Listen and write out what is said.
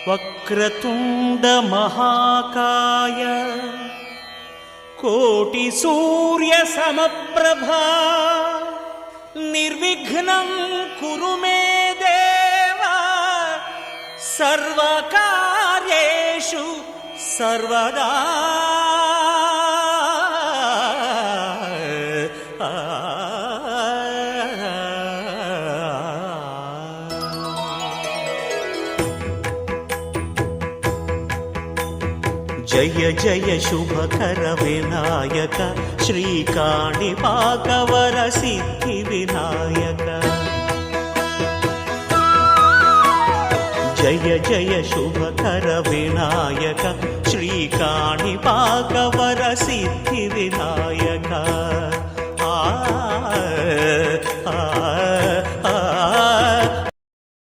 వక్రతుండ మహాకాయ కోటి సూర్య సమప్రభా నిర్విఘ్నం కురు మే దేవ సర్వకార్యేషు సర్వదా. జయ జయ శుభకర వినాయక శ్రీకాణిపాకవర సిద్ధి వినాయక. జయ జయ శుభకర వినాయక శ్రీకాణిపాకవర సిద్ధి వినాయక.